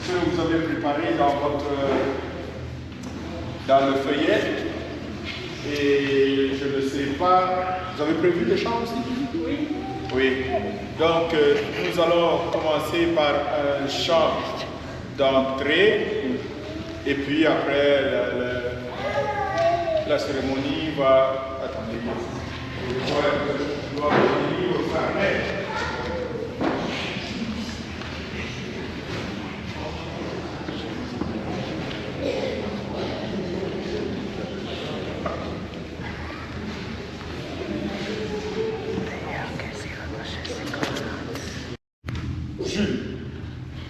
que vous avez préparé dans le feuillet. Et je ne sais pas, vous avez prévu des chants aussi? Oui. Oui. Donc, nous allons commencer par un chant d'entrée. Et puis après, la cérémonie va... Attendez. Je dois venir au carnet. Jules.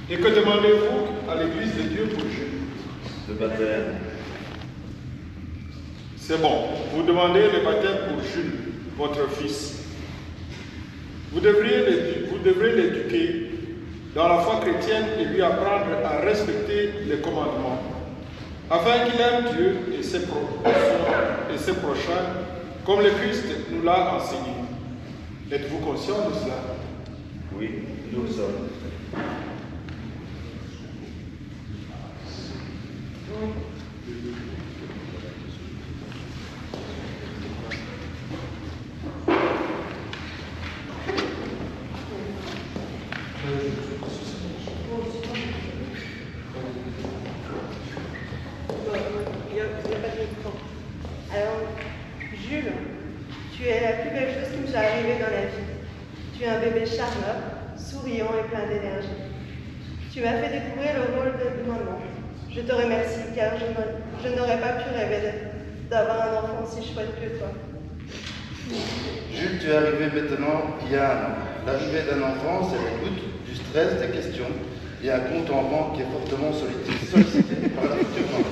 Et que demandez-vous à l'Église de Dieu pour Jules? Le baptême. C'est bon. Vous demandez le baptême pour Jules, votre fils. Vous devrez l'éduquer dans la foi chrétienne et lui apprendre à respecter les commandements, afin qu'il aime Dieu et ses prochains, comme le Christ nous l'a enseigné. Êtes-vous conscient de cela? Oui, nous le sommes. Alors, Jules, tu es la plus belle chose qui me soit arrivée dans la vie. Tu es un bébé charmeur, souriant et plein d'énergie. Tu m'as fait découvrir le rôle de maman. Je te remercie car je n'aurais pas pu rêver d'avoir un enfant aussi chouette que toi. Jules, tu es arrivé maintenant il y a un an. L'arrivée d'un enfant, c'est l'écoute, du stress, des questions et un compte en banque qui est fortement sollicité par la future maman.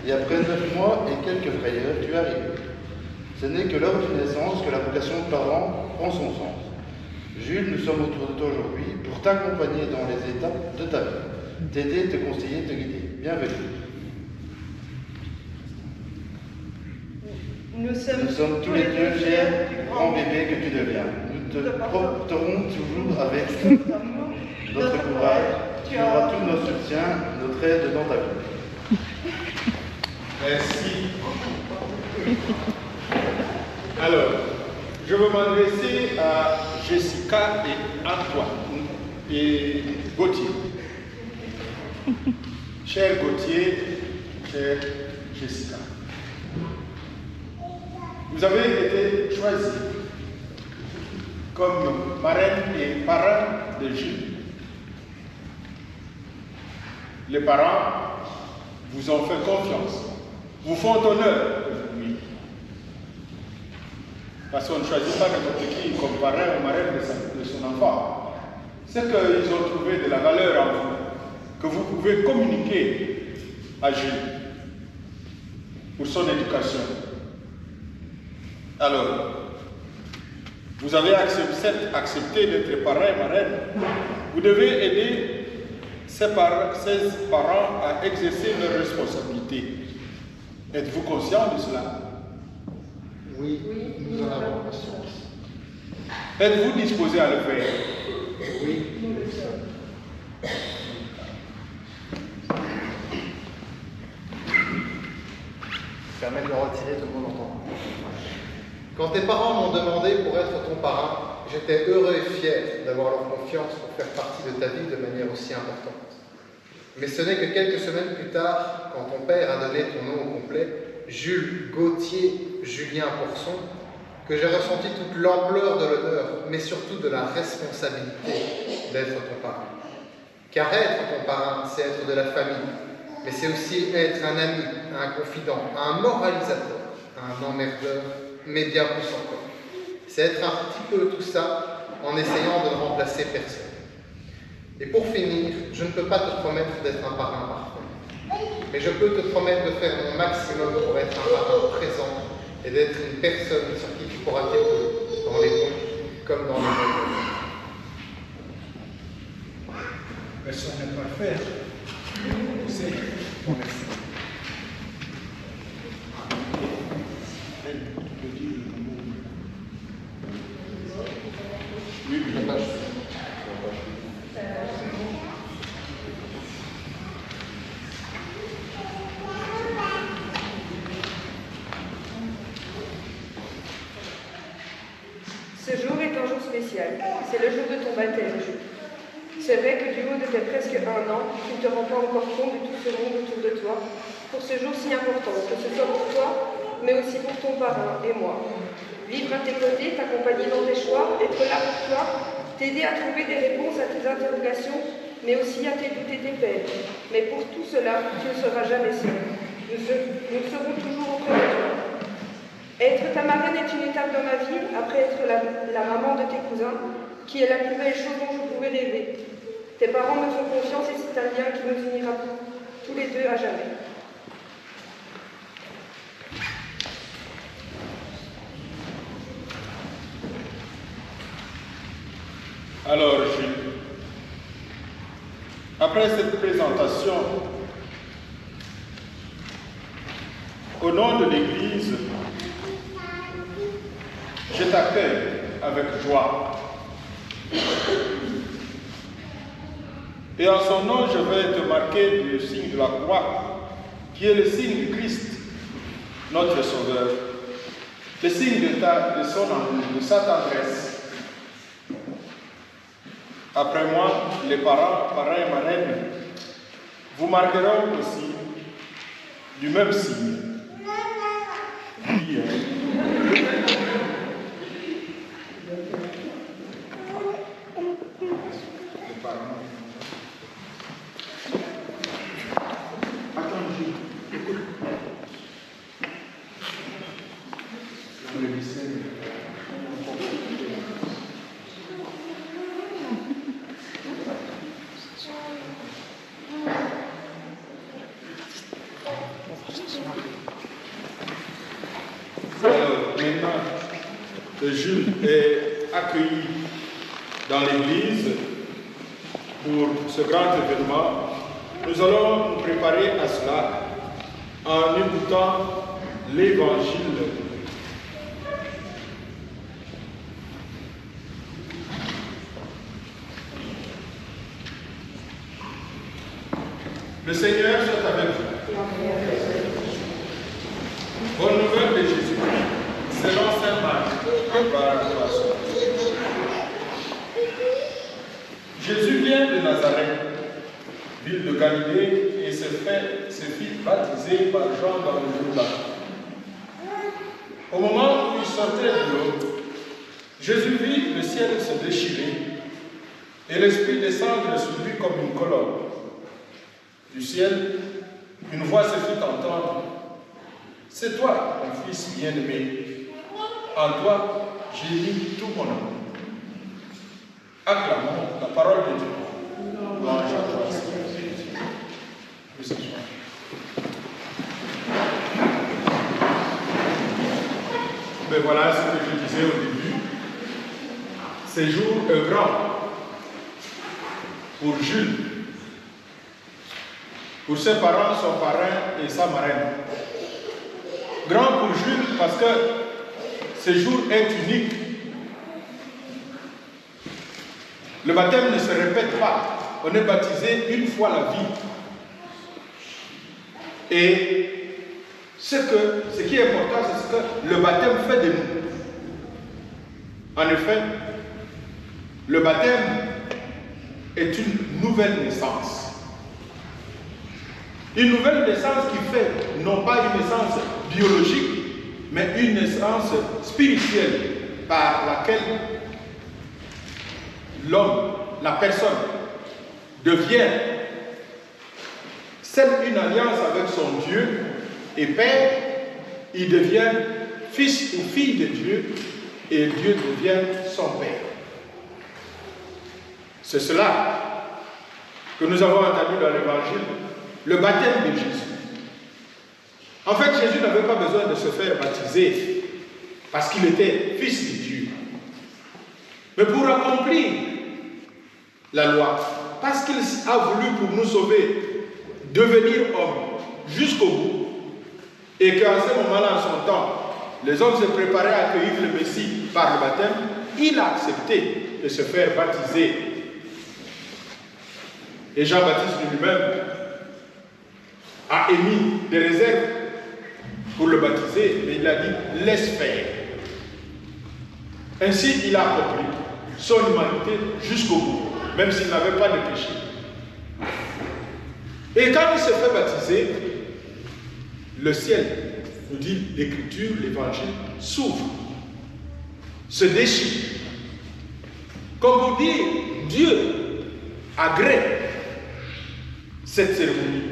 Et après 9 mois et quelques frayeurs, tu arrives. Ce n'est que lors d'une naissance que la vocation de parent prend son sens. Jules, nous sommes autour de toi aujourd'hui pour t'accompagner dans les étapes de ta vie, t'aider, te conseiller, te guider. Bienvenue. Nous sommes tous les deux fiers du grand bébé que tu deviens. Nous te porterons toujours avec notre courage. Tu auras tout notre soutien, notre aide dans ta vie. Merci. Alors, je veux m'adresser à Jessica et Antoine et Gauthier. Cher Gauthier, chère Jessica, vous avez été choisis comme marraine et parrain de Jules. Les parents vous ont fait confiance, vous font honneur aujourd'hui. Parce qu'on ne choisit pas n'importe qui comme parrain ou marraine de son enfant. C'est qu'ils ont trouvé de la valeur en vous, que vous pouvez communiquer à Jules pour son éducation. Alors, vous avez accepté d'être parrain et marraine. Vous devez aider ces parents à exercer leurs responsabilités. Êtes-vous conscient de cela? Oui, nous en avons conscience. Êtes-vous disposé à le faire? Oui. Permets de le retirer, tout le monde entend. Quand tes parents m'ont demandé pour être ton parrain, j'étais heureux et fier d'avoir leur confiance pour faire partie de ta vie de manière aussi importante. Mais ce n'est que quelques semaines plus tard, quand ton père a donné ton nom au complet, Jules Gauthier Julien Porson, que j'ai ressenti toute l'ampleur de l'honneur, mais surtout de la responsabilité d'être ton parrain. Car être ton parrain, c'est être de la famille, mais c'est aussi être un ami, un confident, un moralisateur, un emmerdeur, mais bien plus encore. C'est être un petit peu tout ça en essayant de ne remplacer personne. Et pour finir, je ne peux pas te promettre d'être un parrain parfait, mais je peux te promettre de faire mon maximum pour être un parrain présent et d'être une personne sur qui tu pourras t'épauler, dans les bons comme dans les mauvais. Personne n'est parfait. C'est... Merci. Oui, oui. c'est le jour de ton baptême, Jules. C'est vrai que du haut de tes presque 1 an, tu ne te rends pas encore compte de tout ce monde autour de toi, pour ce jour si important, que ce soit pour toi, mais aussi pour ton parrain et moi. Vivre à tes côtés, t'accompagner dans tes choix, être là pour toi, t'aider à trouver des réponses à tes interrogations, mais aussi à tes doutes et tes peines. Mais pour tout cela, tu ne seras jamais seul. Nous serons toujours auprès de toi. Être ta marraine est une étape dans ma vie, après être la maman de tes cousins, qui est la plus belle chose dont je pouvais rêver. Tes parents me font confiance et c'est un lien qui nous unira tous les deux à jamais. Alors, Jules, après cette présentation, au nom de l'Église, je t'accueille avec joie. Et en son nom, je vais te marquer le signe de la croix, qui est le signe du Christ, notre Sauveur, le signe de sa tendresse. Après moi, les parrains et marraines vous marqueront aussi du même signe. Jules est accueilli dans l'église pour ce grand événement. Nous allons nous préparer à cela en écoutant l'évangile. Le Seigneur soit avec vous. Bonne nouvelle de Jésus-Christ, selon saint Marc. Jésus vient de Nazareth, ville de Galilée, et se fit baptiser par Jean dans le Jourdain. Au moment où il sortait de l'eau, Jésus vit le ciel se déchirer et l'Esprit descendre sur lui comme une colonne. Du ciel, une voix se fit entendre. C'est toi, mon fils bien-aimé. En toi, j'ai mis tout mon amour. Acclamons la parole de Dieu. Louange à toi, Seigneur. Mais voilà ce que je disais au début. C'est jour grand pour Jules, pour ses parents, son parrain et sa marraine. Grand pour Jules parce que ce jour est unique. Le baptême ne se répète pas. On est baptisé une fois la vie. Et ce qui est important, c'est ce que le baptême fait de nous. En effet, le baptême est une nouvelle naissance. Une nouvelle naissance qui fait non pas une naissance biologique, mais une naissance spirituelle par laquelle l'homme, la personne, devient, scelle une alliance avec son Dieu et Père, il devient fils ou fille de Dieu et Dieu devient son Père. C'est cela que nous avons entendu dans l'Évangile, le baptême de Jésus. En fait, Jésus n'avait pas besoin de se faire baptiser parce qu'il était fils de Dieu. Mais pour accomplir la loi, parce qu'il a voulu pour nous sauver, devenir homme jusqu'au bout, et qu'à ce moment-là, en son temps, les hommes se préparaient à accueillir le Messie par le baptême, il a accepté de se faire baptiser. Et Jean-Baptiste lui-même a émis des réserves pour le baptiser, mais il a dit, laisse faire. Ainsi, il a accompli. son humanité jusqu'au bout, même s'il n'avait pas de péché. Et quand il se fait baptiser, le ciel, nous dit l'Écriture, l'Évangile, s'ouvre, se déchire. Comme pour dire, Dieu agrée cette cérémonie.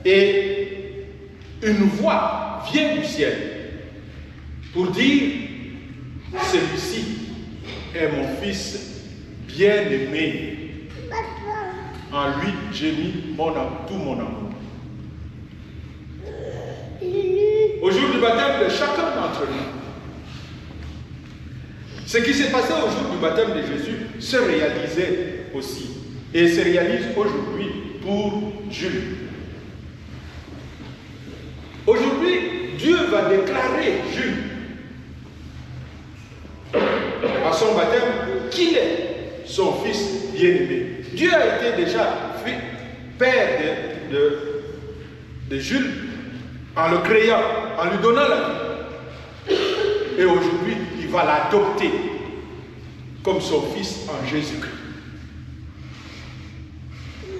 Et une voix vient du ciel pour dire, celui-ci est mon fils bien-aimé. En lui, j'ai mis tout mon amour. Au jour du baptême de chacun d'entre nous, ce qui s'est passé au jour du baptême de Jésus se réalisait aussi. Et se réalise aujourd'hui pour Jules. Aujourd'hui, Dieu va déclarer Jules à son baptême qu'il est son fils bien-aimé. Dieu a été déjà père de Jules en le créant, en lui donnant la vie. Et aujourd'hui, il va l'adopter comme son fils en Jésus-Christ.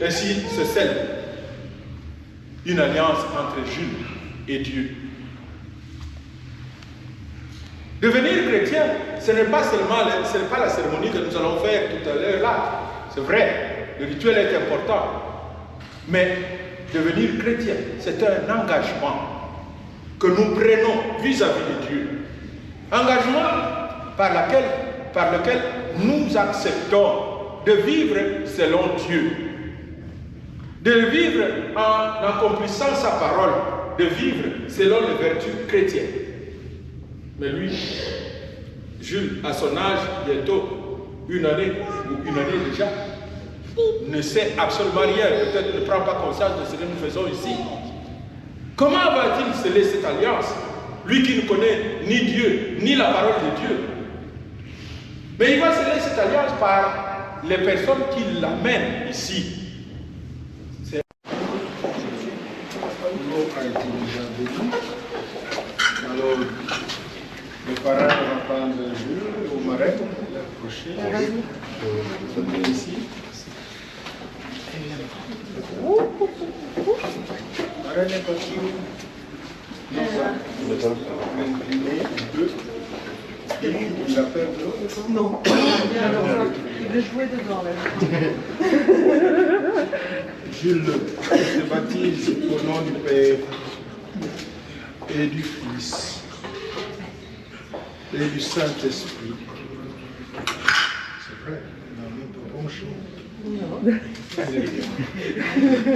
Ainsi se scelle une alliance entre Jules et Dieu. Devenir chrétien, ce n'est pas seulement la cérémonie que nous allons faire tout à l'heure là. C'est vrai, le rituel est important. Mais devenir chrétien, c'est un engagement que nous prenons vis-à-vis de Dieu. Engagement par lequel nous acceptons de vivre selon Dieu. De vivre en accomplissant sa parole, de vivre selon les vertus chrétiennes. Mais lui, Jules, à son âge, bientôt une année déjà, ne sait absolument rien, peut-être ne prend pas conscience de ce que nous faisons ici. Comment va-t-il sceller cette alliance, lui qui ne connaît ni Dieu, ni la parole de Dieu? Mais il va sceller cette alliance par les personnes qui l'amènent ici. L'eau a été déjà bénie. Alors, le parrain va prendre Jules au marais, l'approcher. Venez ici. Marais n'est pas qui? Non, ça. Incliné un peu. Il a peur de l'eau? Non. Il veut jouer dedans là. Jules se baptise au nom du Père et du Fils et du Saint-Esprit. C'est vrai, on a mis de bons choses.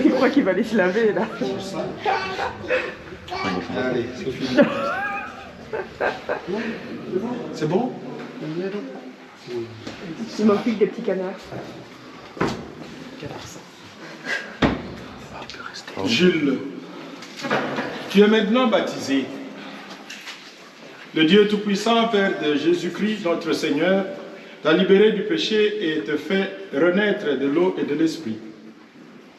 Il croit qu'il va aller se laver là. C'est ça. Allez, c'est fini. C'est bon? Il m'occupe des petits canards. Jules, tu es maintenant baptisé. Le Dieu Tout-Puissant, Père de Jésus-Christ, notre Seigneur, t'a libéré du péché et te fait renaître de l'eau et de l'Esprit.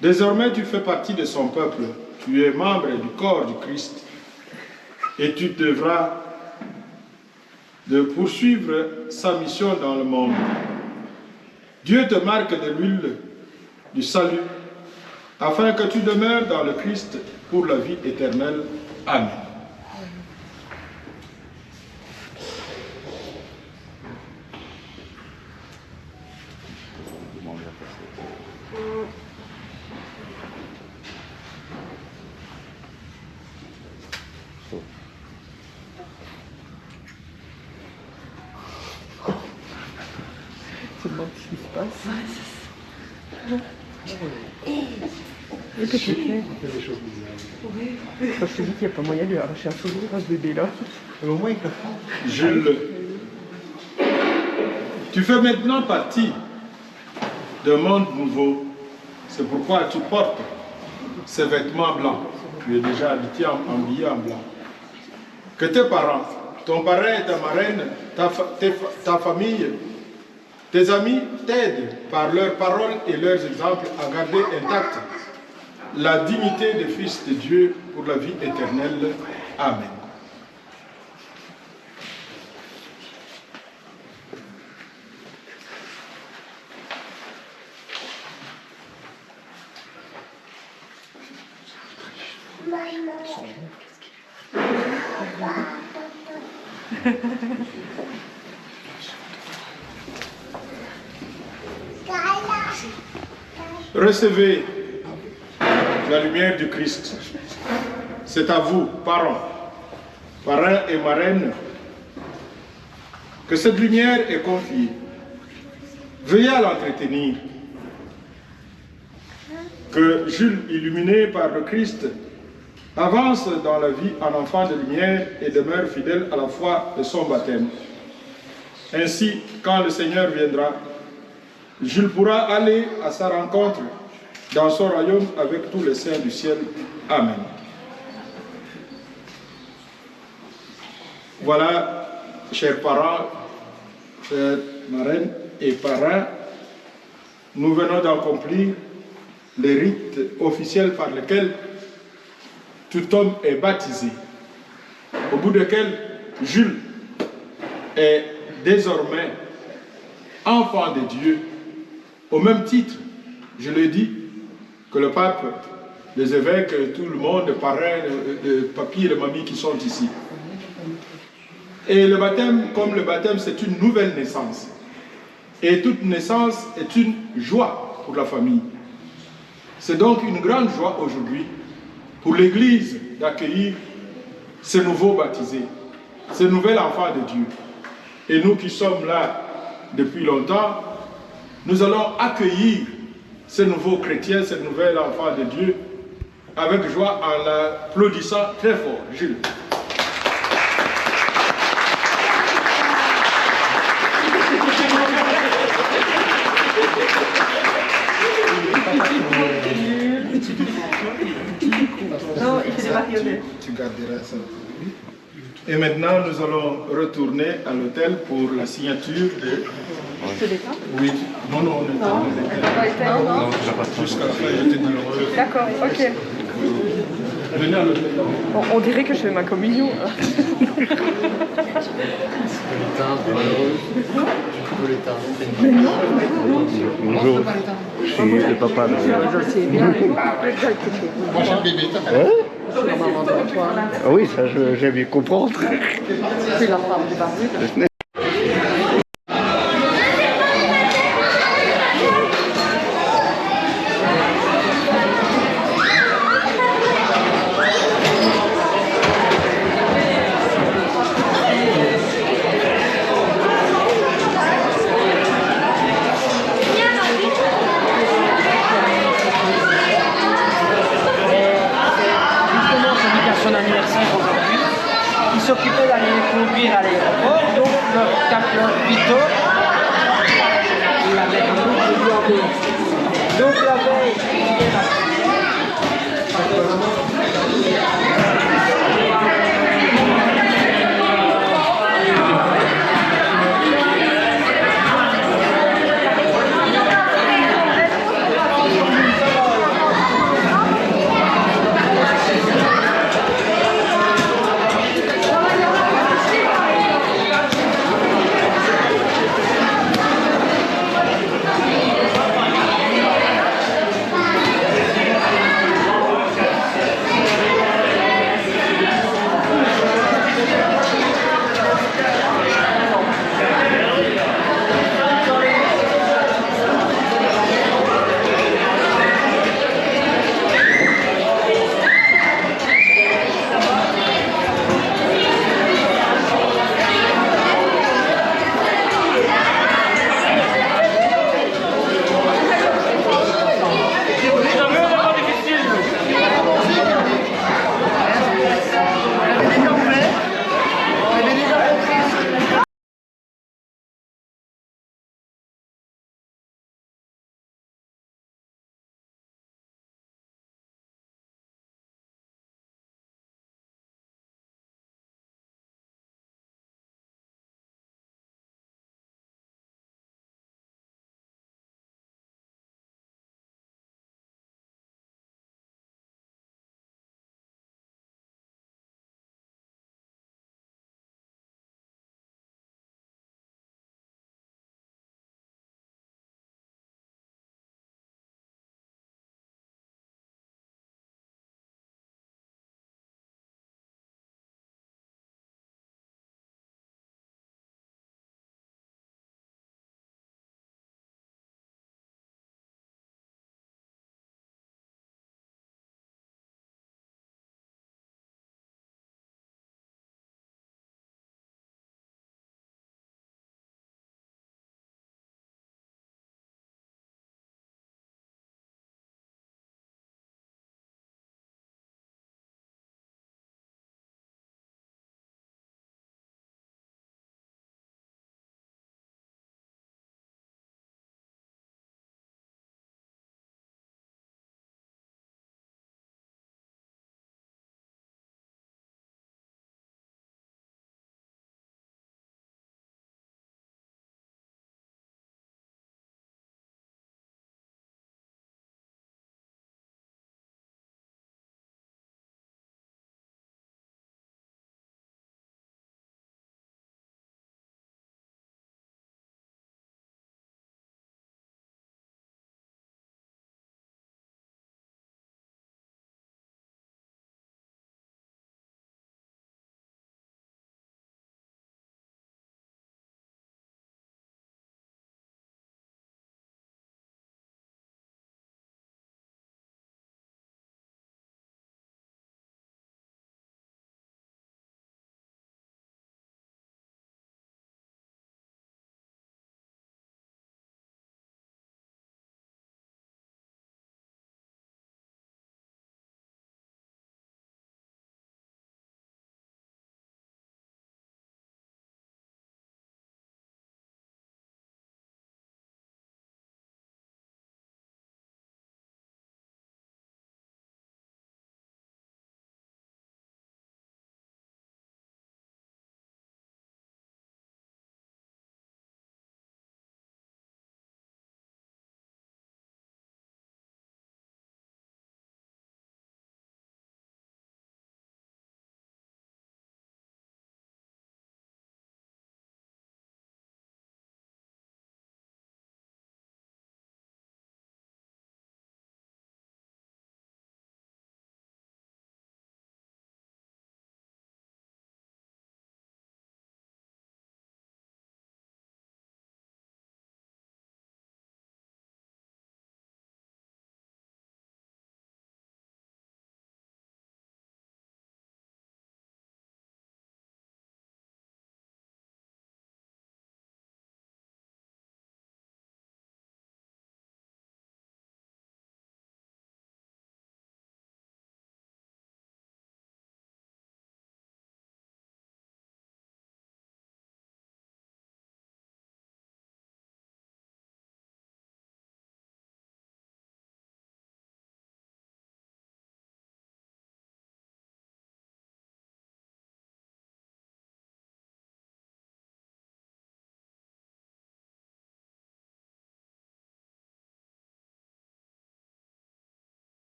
Désormais, tu fais partie de son peuple. Tu es membre du corps du Christ. Et tu devras de poursuivre sa mission dans le monde. Dieu te marque de l'huile du salut, afin que tu demeures dans le Christ pour la vie éternelle. Amen. Je me demande ce qui se passe. Et que tu fais? Quand je te dis qu'il n'y a pas moyen de lui arracher un sourire à ce bébé-là. Au moins, Jules, tu fais maintenant partie d'un monde nouveau. C'est pourquoi tu portes ces vêtements blancs. Tu es déjà habillé en blanc. Que tes parents, ton parrain et ta marraine, ta famille, tes amis t'aident par leurs paroles et leurs exemples à garder intacte la dignité de fils de Dieu pour la vie éternelle. Amen. Recevez la lumière du Christ. C'est à vous, parents, parrains et marraines, que cette lumière est confiée. Veuillez à l'entretenir. Que Jules, illuminé par le Christ, avance dans la vie en enfant de lumière et demeure fidèle à la foi de son baptême. Ainsi, quand le Seigneur viendra, Jules pourra aller à sa rencontre dans son royaume avec tous les saints du ciel. Amen. Voilà, chers parents, chers marraines et parrains, nous venons d'accomplir les rites officiels par lesquels tout homme est baptisé, au bout desquels Jules est désormais enfant de Dieu, au même titre, je le dis, que le pape, les évêques, tout le monde, les parrains, les papis et les mamies qui sont ici. Et le baptême, comme le baptême, c'est une nouvelle naissance. Et toute naissance est une joie pour la famille. C'est donc une grande joie aujourd'hui pour l'Église d'accueillir ce nouveau baptisé, ce nouvel enfant de Dieu. Et nous qui sommes là depuis longtemps, nous allons accueillir ce nouveau chrétien, ce nouvel enfant de Dieu, avec joie en l'applaudissant très fort. Jules. Non, il fait des marionnettes. Tu garderas ça. Et maintenant, nous allons retourner à l'hôtel pour la signature de... Je l'éteins? Oui. Non, non, on éteint. Non. Jusqu'à la fin, je te dis. D'accord, ok. Venez à l'hôtel. On dirait que je fais ma communion. Bonjour, je suis le papa de... Moi j'ai un bébé, t'as Ouais. Ah oui, ça j'ai bien comprendre. C'est la femme du barbu. Son anniversaire aujourd'hui. Ils s'occupaient d'aller les conduire à l'aéroport, donc leur capteur Vito, il avait un autre de lui en deux. Donc la veille, il est là.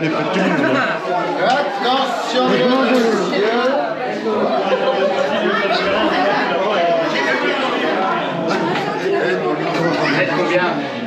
Les petits mouvements. Attention, Vous êtes combien?